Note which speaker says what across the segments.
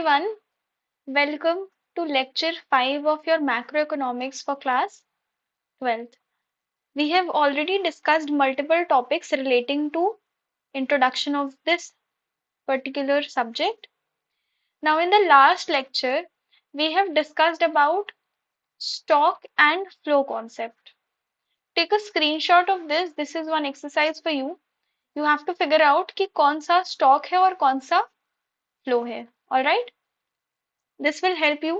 Speaker 1: everyone, welcome to lecture 5 of your macroeconomics for class 12th. We have already discussed multiple topics relating to introduction of this particular subject. Now in the last lecture, we have discussed about stock and flow concept. Take a screenshot of this. This is one exercise for you. You have to figure out कि कौन सा stock है और कौन सा flow है. All right? This will help you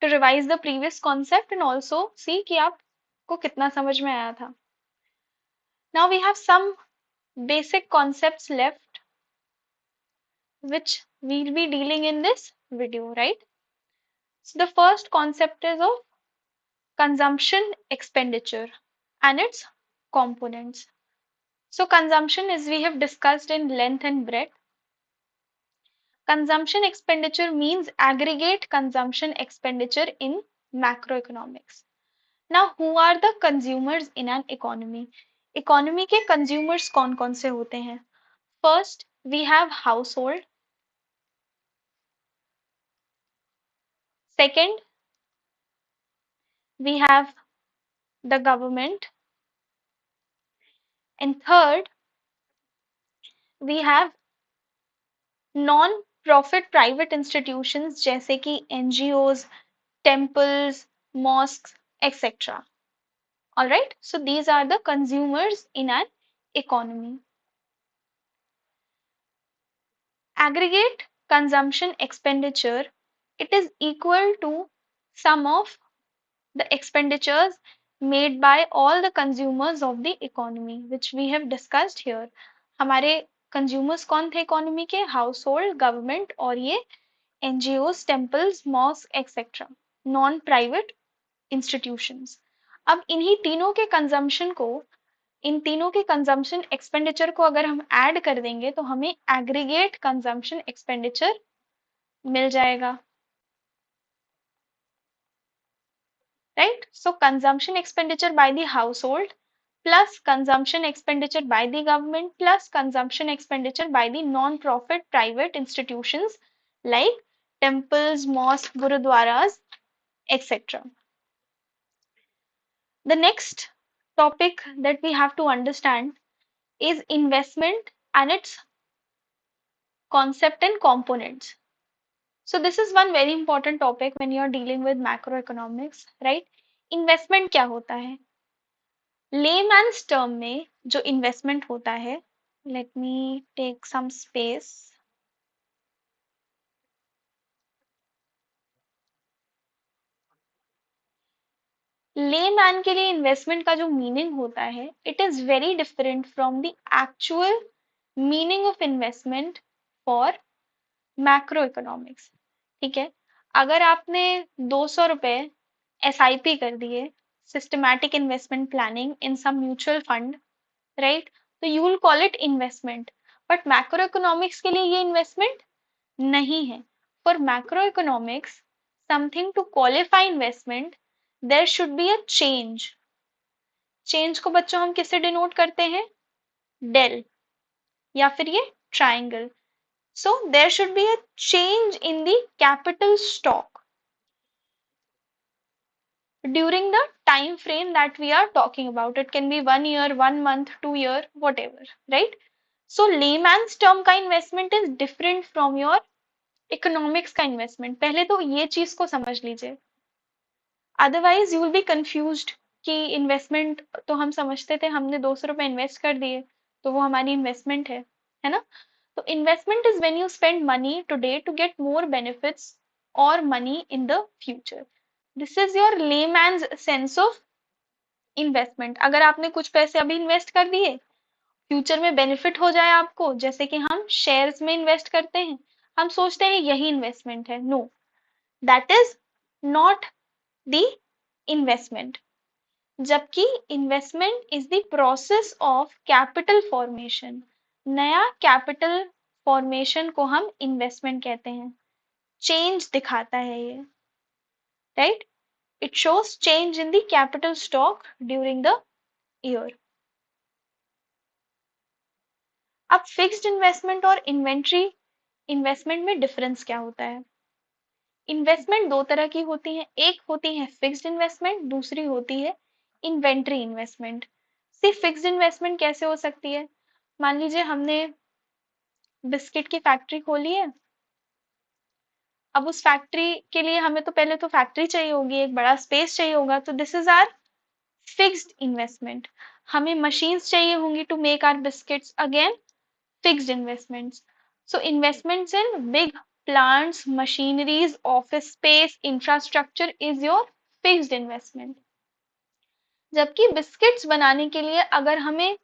Speaker 1: to revise the previous concept and also see कि आपको कितना समझ में आया था. Now we have some basic concepts left which we'll be dealing in this video, right? So the first concept is of consumption expenditure and its components. So consumption, as we have discussed in length and breadth, consumption expenditure means aggregate consumption expenditure in macroeconomics. Now, who are the consumers in an economy? Economy के consumers कौन-कौन से होते हैं? First, we have household. Second, we have the government. And third, we have non-profit private institutions जैसे कि NGOs, temples, mosques, etc. Alright, so these are the consumers in an economy. Aggregate consumption expenditure, it is equal to sum of the expenditures made by all the consumers of the economy, which we have discussed here. हमारे consumers कौन थे economy के? Household, government और ये NGOs, temples, mosques, etc. Non-private institutions. अब इन्हीं तीनों के कंजम्पशन को, इन तीनों के कंजम्पशन एक्सपेंडिचर को अगर हम ऐड कर देंगे तो हमें एग्रीगेट कंजम्पशन एक्सपेंडिचर मिल जाएगा. Right? So consumption expenditure by the household plus consumption expenditure by the government plus consumption expenditure by the non-profit private institutions like temples, mosques, gurudwaras, etc. The next topic that we have to understand is investment and its concept and components. So this is one very important topic when you are dealing with macroeconomics, right? Investment क्या होता है? Layman's term में जो investment होता है, let me take some space. Layman के लिए investment का जो मीनिंग होता है, it is very different from the actual meaning of investment for macroeconomics. ठीक है, अगर आपने 200 रुपए SIP कर दिए, systematic investment planning in some mutual fund, right, तो you will call it investment. But macroeconomics के लिए ये इन्वेस्टमेंट नहीं है. For macroeconomics, something to qualify investment, there should be a change. Change को बच्चों हम किससे डिनोट करते हैं? डेल या फिर ये triangle. So there should be a change in the capital stock during the time frame that we are talking about. It can be 1 year, 1 month, 2 year, whatever, right? So layman's term का investment is different from your economics का investment. पहले तो ये चीज को समझ लीजिए. Otherwise you will be confused कि investment तो हम समझते थे, हमने 200 रुपए इन्वेस्ट कर दिए तो वो हमारी इन्वेस्टमेंट है ना? So investment is when you spend money today to get more benefits or money in the future. This is your layman's sense of investment. अगर आपने कुछ पैसे अभी इन्वेस्ट कर दिए, फ्यूचर में बेनिफिट हो जाए आपको, जैसे कि हम शेयर्स में इन्वेस्ट करते हैं, हम सोचते हैं यही इन्वेस्टमेंट है. No, that is not the investment. जबकि investment is the process of capital formation. नया कैपिटल फॉर्मेशन को हम इन्वेस्टमेंट कहते हैं. चेंज दिखाता है ये, right? It shows change in the capital stock during the year. अब फिक्स्ड इन्वेस्टमेंट और इन्वेंट्री इन्वेस्टमेंट में डिफरेंस क्या होता है? इन्वेस्टमेंट दो तरह की होती है, एक होती है फिक्स्ड इन्वेस्टमेंट, दूसरी होती है इन्वेंट्री इन्वेस्टमेंट। सिर्फ फिक्स्ड इन्वेस्टमेंट कैसे हो सकती है? मान लीजिए हमने बिस्किट की फैक्ट्री खोली है। अब उस फैक्ट्री के लिए हमें तो पहले तो फैक्ट्री चाहिए होगी, एक बड़ा स्पेस चाहिए होगा, तो this is our fixed investment. हमें मशीन्स चाहिए होंगी to make our biscuits, again fixed investments. So investments in big plants, machineries, office space, infrastructure is your fixed investment। जबकि बिस्किट्स बनाने के लिए अगर हमें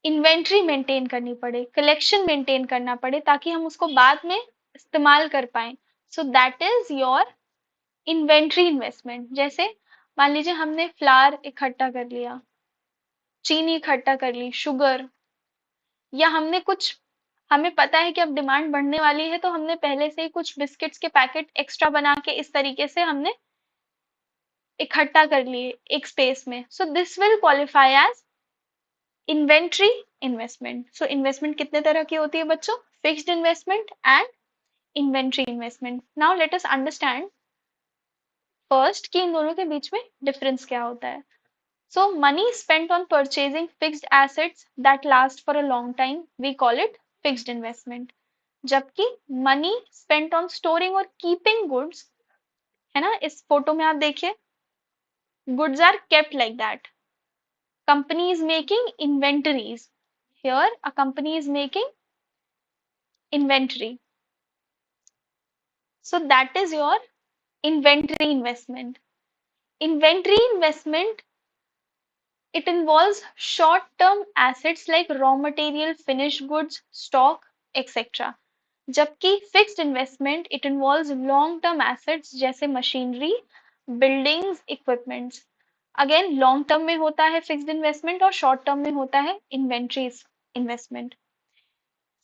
Speaker 1: इन्वेंट्री मेंटेन करनी पड़े, कलेक्शन मेंटेन करना पड़े ताकि हम उसको बाद में इस्तेमाल कर पाए, so that is your inventory investment. जैसे मान लीजिए हमने फ्लावर इकट्ठा कर लिया, चीनी इकट्ठा कर ली, शुगर, या हमने कुछ, हमें पता है कि अब डिमांड बढ़ने वाली है तो हमने पहले से ही कुछ बिस्किट्स के पैकेट एक्स्ट्रा बना के इस तरीके से हमने इकट्ठा कर लिए एक स्पेस में, so this will qualify as inventory investment. So investment कितने तरह की होती है बच्चों? Fixed investment and inventory investment. Now let us understand first कि इन दोनों के बीच में डिफरेंस क्या होता है। So money spent on purchasing fixed assets that last for a long time, we call it fixed investment. जबकि मनी स्पेंट ऑन स्टोरिंग और कीपिंग गुड्स, है ना, इस फोटो में आप देखिए, goods are kept like that, company is making inventories, here a company is making inventory, so that is your inventory investment. Inventory investment, it involves short term assets like raw material, finished goods, stock, etc. जबकि fixed investment, it involves long term assets जैसे machinery, buildings, equipments. Again long term में होता है fixed investment और short term में होता है inventory investment.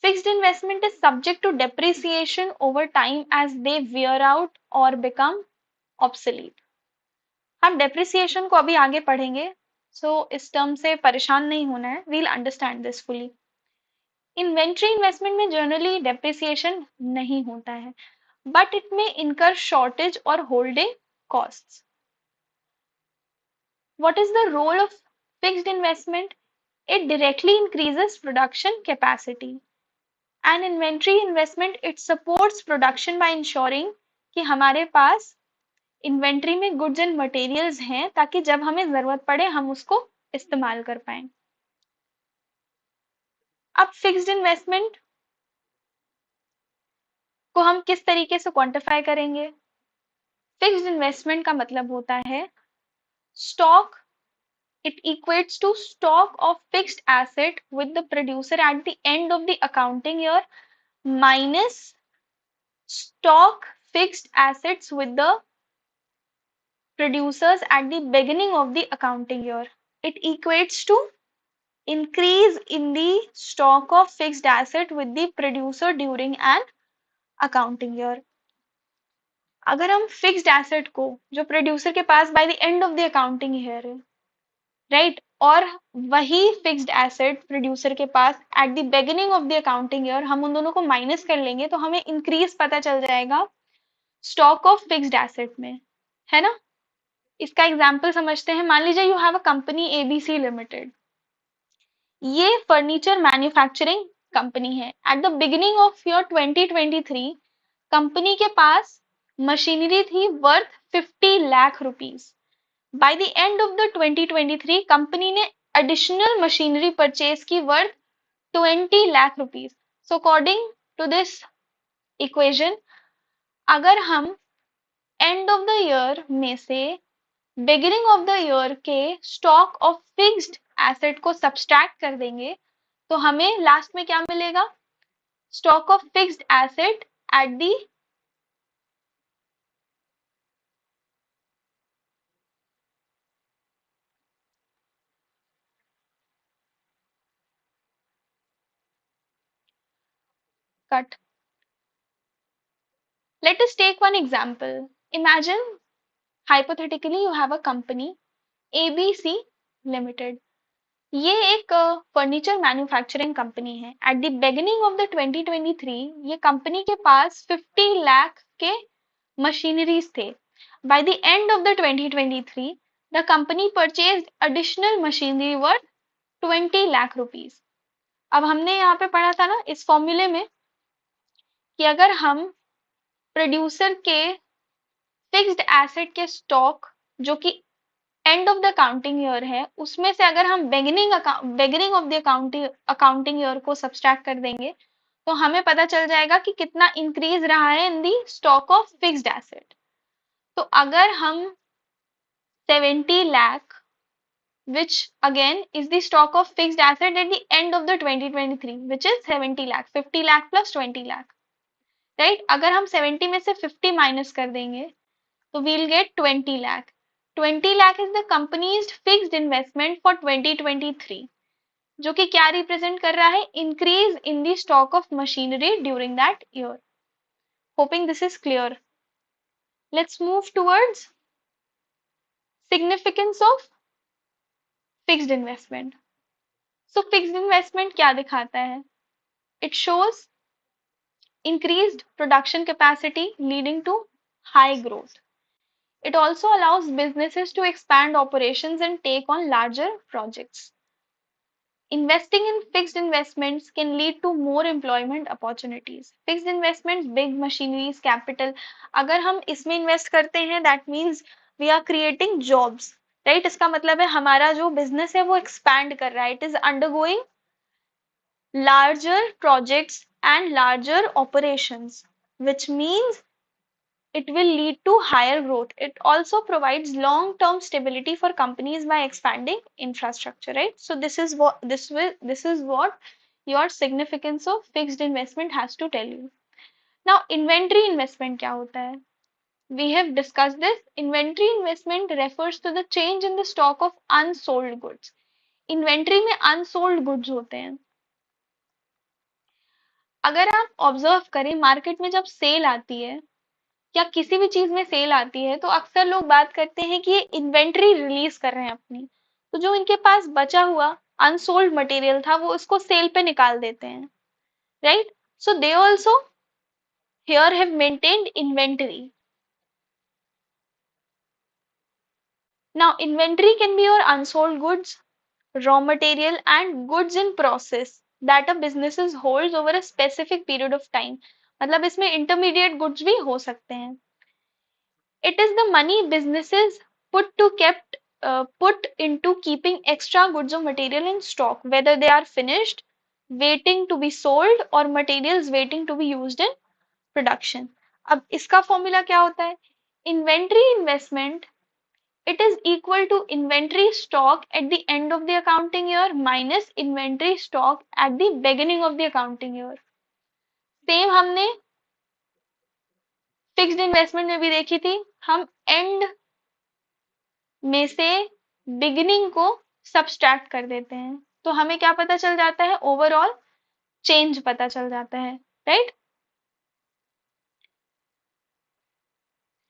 Speaker 1: Fixed investment is subject to depreciation over time as they wear out or become obsolete। हम depreciation को अभी आगे पढ़ेंगे, so इस टर्म से परेशान नहीं होना है, we'll understand this fully। Inventory investment में generally depreciation नहीं होता है, but it may incur shortage or holding costs। What is the role of fixed investment? It directly increases production capacity। And inventory investment it supports production by ensuring कि हमारे पास inventory में goods and materials हैं ताकि जब हमें जरूरत पड़े हम उसको इस्तेमाल कर पाए। अब फिक्स्ड इन्वेस्टमेंट को हम किस तरीके से क्वांटिफाई करेंगे? फिक्स्ड इन्वेस्टमेंट का मतलब होता है stock, it equates to stock of fixed asset with the producer at the end of the accounting year minus stock fixed assets with the producers at the beginning of the accounting year. It equates to increase in the stock of fixed asset with the producer during an accounting year। अगर हम fixed asset को जो producer के पास by the end of the accounting year है, right, और वही fixed asset producer के पास at the beginning of the accounting year, हम उन दोनों को माइनस कर लेंगे तो हमें इंक्रीज पता चल जाएगा स्टॉक ऑफ फिक्स्ड एसेट में, है ना। इसका एग्जाम्पल समझते हैं। मान लीजिए you have a company A B C limited, ये फर्नीचर मैन्युफैक्चरिंग कंपनी है। At the beginning of year 2023 company के पास मशीनरी थी worth 50 lakh rupees. By the end of the 2023 company ने एडिशनल मशीनरी परचेज की worth 20 lakh rupees. So according to this equation, अगर हम end of the year में से बिगिनिंग ऑफ द ईयर के स्टॉक ऑफ फिक्स्ड एसेट को subtract कर देंगे तो हमें लास्ट में क्या मिलेगा? Stock of fixed asset at the cut. Let us take one example. Imagine hypothetically you have a company ABC Limited। ये एक फर्नीचर मैन्युफैक्चरिंग कंपनी है। At the beginning of the 2023 ये कंपनी के पास 50 लाख के मशीनरीज थे. By the end of the 2023, the company purchased additional machinery worth 20 lakh rupees. अब हमने यहाँ पे पढ़ा था ना इस फॉर्मूले में कि अगर हम प्रोड्यूसर के फिक्स्ड एसेट के स्टॉक जो कि and of the accounting year है उसमें से अगर हम beginning of the accounting year को सब्सट्रैक्ट कर देंगे तो हमें पता चल जाएगा कि कितना इंक्रीज रहा है इन दी स्टॉक ऑफ फिक्स्ड एसेट. तो अगर हम 70 lakh which again is the stock of fixed asset at the end of the 2023 which is 70 lakh 50 lakh plus 20 lakh, right? अगर हम 70 में से 50 माइनस कर देंगे तो we'll get 20 lakh. 20 lakh is the company's fixed investment for 2023 जो कि क्या रिप्रेजेंट कर रहा है increase in the stock of machinery during that year. Hopping this is clear. Let's move towards significance of fixed investment. So fixed investment क्या दिखाता है? It shows increased production capacity leading to high growth. It also allows businesses to expand operations and take on larger projects. Investing in fixed investments can lead to more employment opportunities. Fixed investments, big machineries, capital. अगर हम इसमें invest करते हैं that means we are creating jobs, right? इसका मतलब है हमारा जो बिजनेस है वो expand कर रहा है. It is undergoing larger projects and larger operations, which means it will lead to higher growth. It also provides long-term stability for companies by expanding infrastructure, right? So this is what your significance of fixed investment has to tell you. Now, inventory investment क्या होता है? We have discussed this. Inventory investment refers to the change in the stock of unsold goods. Inventory में unsold goods होते हैं. अगर आप observe करें market में जब सेल आती है या किसी भी चीज में सेल आती है तो अक्सर लोग बात करते हैं कि ये इन्वेंट्री रिलीज कर रहे हैं अपनी. तो जो इनके पास बचा हुआ अनसोल्ड मटेरियल था वो इसको सेल पे निकाल देते हैं, right? So they also here have maintained inventory. Now inventory can be your unsold goods, raw material and goods in process that a businesses holds over a specific period of time. मतलब इसमें intermediate goods भी हो सकते हैं. It is the money businesses put into keeping extra goods or material in stock, whether they are finished, waiting to be sold, or materials waiting to be used in production. अब इसका formula क्या होता है? Inventory investment, it is equal to inventory stock at the end of the accounting year minus inventory stock at the beginning of the accounting year. Same हमने fixed investment में भी देखी थी. हम एंड में से बिगिनिंग को सब्सट्रैक्ट कर देते हैं तो हमें क्या पता चल जाता है? ओवरऑल चेंज पता चल जाता है, राइट?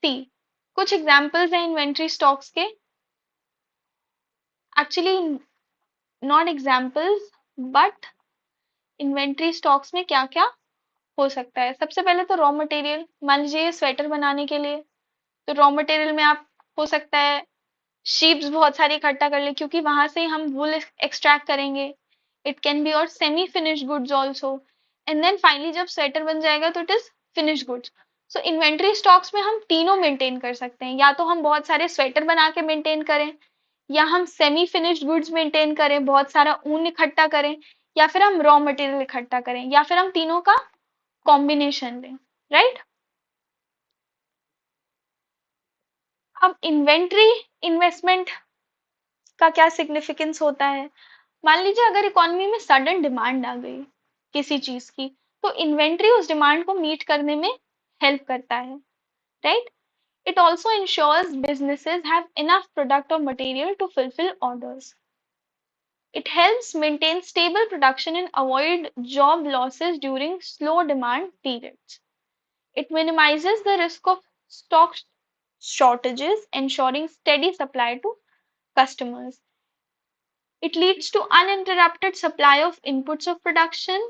Speaker 1: सी कुछ एग्जांपल्स हैं इन्वेंट्री स्टॉक्स के. Actually not examples but inventory stocks में क्या क्या हो सकता है. सबसे पहले तो रॉ मटेरियल. मान लीजिए स्वेटर बनाने के लिए तो रॉ मटेरियल में आप हो सकता है शीप्स बहुत सारी इकट्ठा कर ले क्योंकि वहां से हम वूल एक्सट्रैक्ट करेंगे. इट कैन बी और semi finished goods also. And then finally जब स्वेटर बन जाएगा तो it is finished goods. So inventory stocks में हम तीनों मेंटेन कर सकते हैं. या तो हम बहुत सारे स्वेटर बना के मेंटेन करें, या हम सेमी फिनिश्ड गुड्स मेंटेन करें, बहुत सारा ऊन इकट्ठा करें, या फिर हम रॉ मटेरियल इकट्ठा करें, या फिर हम तीनों का कॉम्बिनेशन लें, राइट? अब इन्वेंट्री इन्वेस्टमेंट का क्या सिग्निफिकेंस होता है? मान लीजिए अगर इकोनॉमी में सडन डिमांड आ गई किसी चीज की तो इन्वेंट्री उस डिमांड को मीट करने में हेल्प करता है, right? It also ensures businesses have enough product और material to fulfil orders. It helps maintain stable production and avoid job losses during slow demand periods. It minimizes the risk of stock shortages, ensuring steady supply to customers. It leads to uninterrupted supply of inputs of production.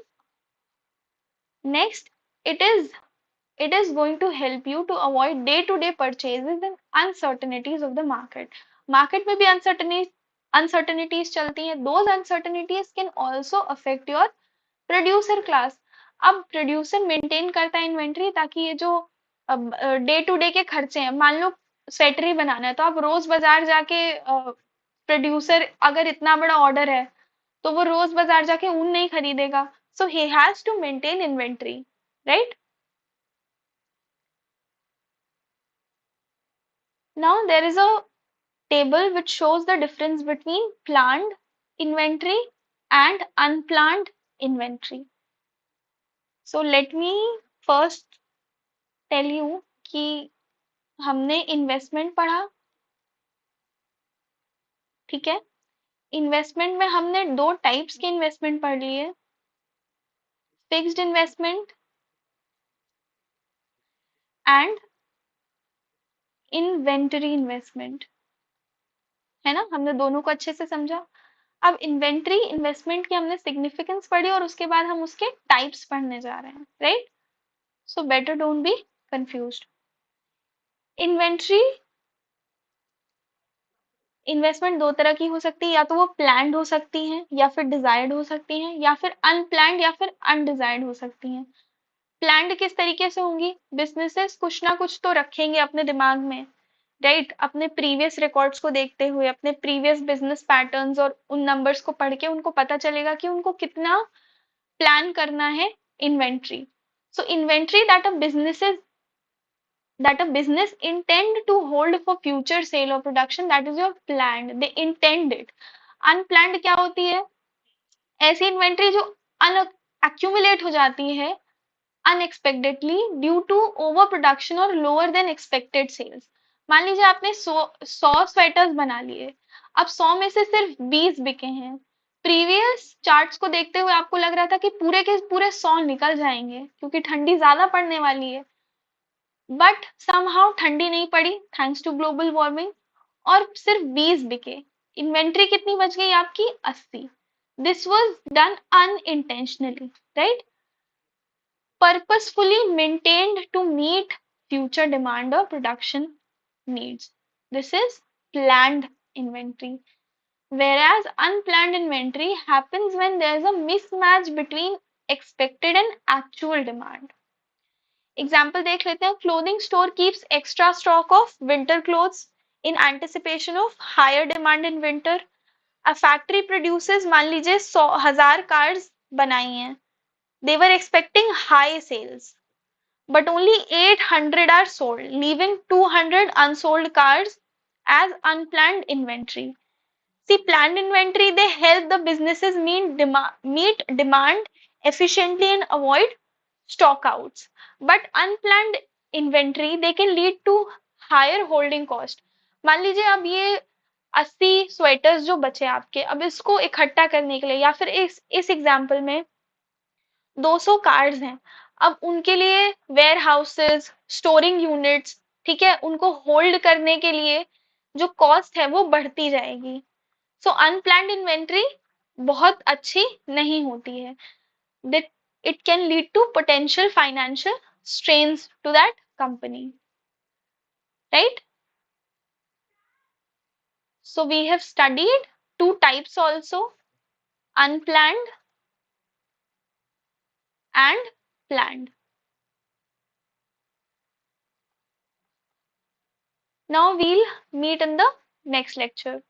Speaker 1: Next, it is It is going to help you to avoid day-to-day purchases and uncertainties of the market. Market में भी uncertainties चलती हैं. Those uncertainties can also affect your producer class. अब producer maintain करता है inventory ताकि ये जो डे टू डे के खर्चे हैं, मान लो स्वेटर ही बनाना है तो आप रोज बाजार जाके प्रोड्यूसर अगर इतना बड़ा ऑर्डर है तो वो रोज बाजार जाके ऊन नहीं खरीदेगा. So he has to maintain inventory, right. Now there is a table which shows the difference between planned inventory and unplanned inventory. So let me first tell you कि हमने इन्वेस्टमेंट पढ़ा, ठीक है. इन्वेस्टमेंट में हमने दो टाइप्स के investment पढ़ लिए, fixed investment and inventory investment, है ना. हमने दोनों को अच्छे से समझा. अब इन्वेंटरी इन्वेस्टमेंट की हमने सिग्निफिकेंस पढ़ी और उसके बाद हम उसके टाइप्स पढ़ने जा रहे हैं, right. So better don't be confused. Inventory investment दो तरह की हो सकती है, या तो वो प्लान्ड हो सकती हैं या फिर डिजायर्ड हो सकती हैं या फिर अनप्लान्ड या फिर अनडिजायर्ड हो सकती हैं. प्लान्ड किस तरीके से होंगी, बिजनेसेस कुछ ना कुछ तो रखेंगे अपने दिमाग में, राइट. अपने प्रीवियस रिकॉर्ड्स को देखते हुए, अपने प्रीवियस बिजनेस पैटर्न्स और उन नंबर्स को पढ़ के उनको पता चलेगा कि उनको कितना प्लान करना है inventory. So inventory that a business intend to hold for future sale or production, that is your planned, they intend it. Unplanned क्या होती है, ऐसी इन्वेंट्री जो accumulate हो जाती है unexpectedly due to over production और lower than expected sales. मान लीजिए आपने 100 स्वेटर्स बना लिए, अब 100 में से सिर्फ 20 बिके हैं. प्रीवियस चार्ट्स को देखते हुए आपको लग रहा था कि पूरे के पूरे 100 निकल जाएंगे क्योंकि ठंडी ज्यादा पड़ने वाली है, बट समहाउ ठंडी नहीं पड़ी थैंक्स टू ग्लोबल वार्मिंग और सिर्फ 20 बिके. इन्वेंट्री कितनी बच गई आपकी, 80. This was done unintentionally, right. Purposefully maintained to meet future demand और production needs. This is planned inventory, whereas unplanned inventory happens when there is a mismatch between expected and actual demand. Example देख लेते हैं. Clothing store keeps extra stock of winter clothes in anticipation of higher demand in winter. A factory produces, मान लीजिए 100,000 cars बनाई हैं, they were expecting high sales but only 800 are sold, leaving 200 unsold cars as unplanned inventory. See, planned inventory, they help the businesses meet demand efficiently and avoid stockouts. But unplanned inventory, they can lead to higher holding cost. मान लीजिए अब ये 80 sweaters जो बचे आपके, अब इसको इकट्ठा करने के लिए या फिर इस एग्जाम्पल में 200 कार्स हैं, अब उनके लिए वेयर हाउसेस, स्टोरिंग यूनिट्स, ठीक है, उनको होल्ड करने के लिए जो कॉस्ट है वो बढ़ती जाएगी. सो अनप्लान्ड इन्वेंट्री बहुत अच्छी नहीं होती है. that it can lead to potential financial strains to that company, right. So we have studied two types also, unplanned and planned. Now we'll meet in the next lecture.